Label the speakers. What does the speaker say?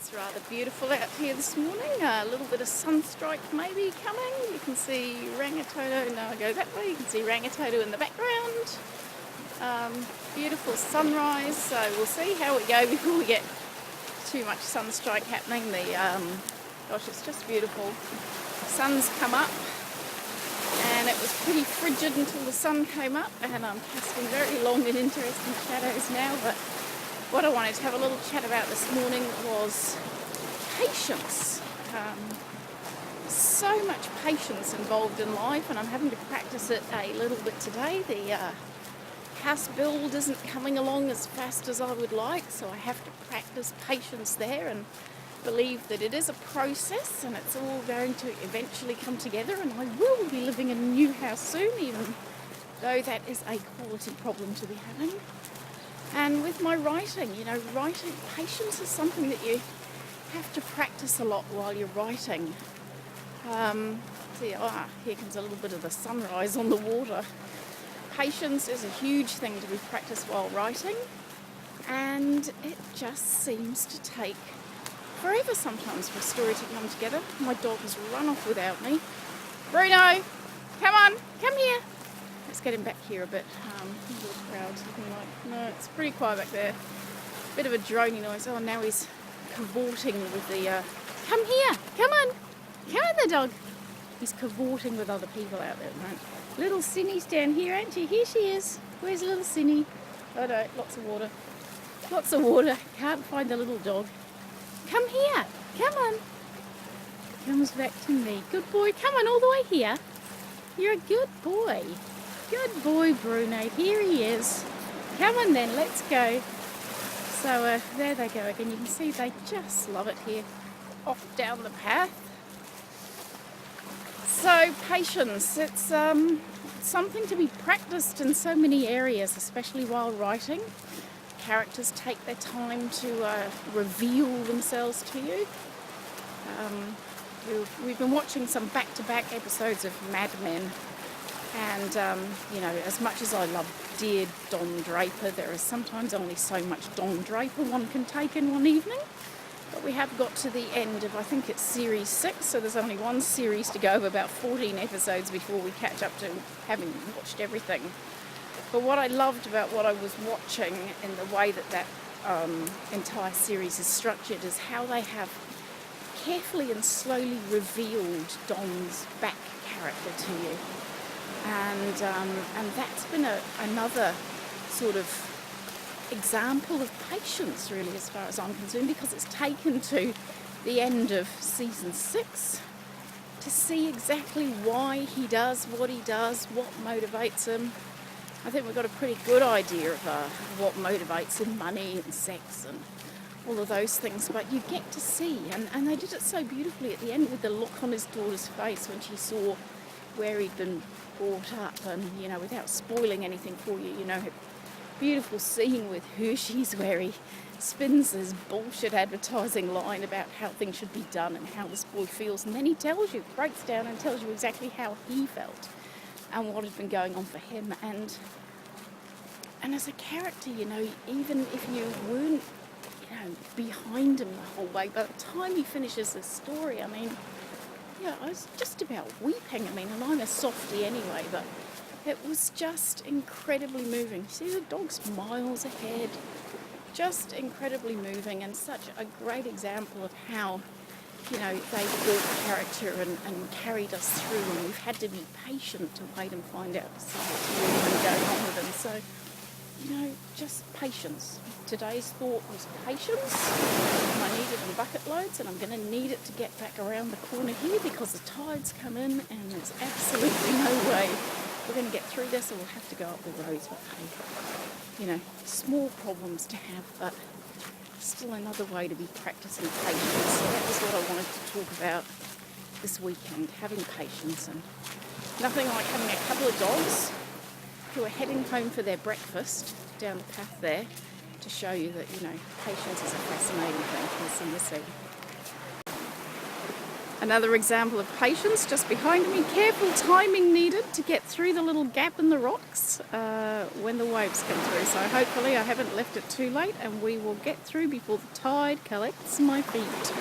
Speaker 1: It's rather beautiful out here this morning. A little bit of sunstrike maybe coming. You can see Rangitoto. No, I go that way. You can see Rangitoto in the background. Beautiful sunrise. So we'll see how we go before we get too much sunstrike happening. Gosh, it's just beautiful. The sun's come up, and it was pretty frigid until the sun came up, and I'm casting very long and interesting shadows now. But what I wanted to have a little chat about this morning was patience. So much patience involved in life, and I'm having to practice it a little bit today. The house build isn't coming along as fast as I would like, so I have to practice patience there and believe that it is a process and it's all going to eventually come together, and I will be living in a new house soon, even though that is a quality problem to be having. And with my writing, writing, patience is something that you have to practice a lot while you're writing. Here comes a little bit of the sunrise on the water. Patience is a huge thing to be practiced while writing, and it just seems to take forever sometimes for a story to come together. My dog has run off without me. Bruno, come on, come here. Let's get him back here a bit. A little crowd, something like. No, it's pretty quiet back there. Bit of a drony noise. Oh, now he's cavorting with the. Come here, come on the dog. He's cavorting with other people out there at the moment. Little Cindy's down here, ain't she? Here she is. Where's little Cindy? Oh no, lots of water. Lots of water. Can't find the little dog. Come here. Come on. Comes back to me. Good boy. Come on all the way here. You're a good boy. Good boy, Bruno. Here he is. Come on then, let's go. So there they go again. You can see they just love it here. Off down the path. So patience, it's something to be practiced in so many areas, especially while writing. Characters take their time to reveal themselves to you. We've been watching some back-to-back episodes of Mad Men, and as much as I love dear Don Draper, there is sometimes only so much Don Draper one can take in one evening. But we have got to the end of, I think it's series 6, so there's only one series to go of about 14 episodes before we catch up to having watched everything. But what I loved about what I was watching in the way that entire series is structured is how they have carefully and slowly revealed Don's back character to you. And that's been another sort of example of patience, really, as far as I'm concerned, because it's taken to the end of season 6 to see exactly why he does, what motivates him. I think we've got a pretty good idea of what motivates him, money and sex and all of those things, but you get to see, and they did it so beautifully at the end with the look on his daughter's face when she saw where he'd been brought up, and without spoiling anything for you, beautiful scene with Hershey's where he spins this bullshit advertising line about how things should be done and how this boy feels, and then he breaks down and tells you exactly how he felt and what had been going on for him. And as a character, even if you weren't behind him the whole way, by the time he finishes this story, I was just about weeping. And I'm a softie anyway, but it was just incredibly moving. See, the dog's miles ahead. Just incredibly moving, and such a great example of how, they built character and carried us through, and we've had to be patient to wait and find out what's really been going on with them. So, just patience. Today's thought was patience. I need it in bucket loads, and I'm going to need it to get back around the corner here because the tide's come in and there's absolutely no way we're going to get through this, or we'll have to go up the roads. But hey, small problems to have, but still another way to be practicing patience. So that was what I wanted to talk about this weekend, having patience, and nothing like having a couple of dogs who are heading home for their breakfast down the path there to show you that, patience is a fascinating thing. Can you see? Another example of patience just behind me. Careful timing needed to get through the little gap in the rocks when the waves come through. So hopefully I haven't left it too late and we will get through before the tide collects my feet.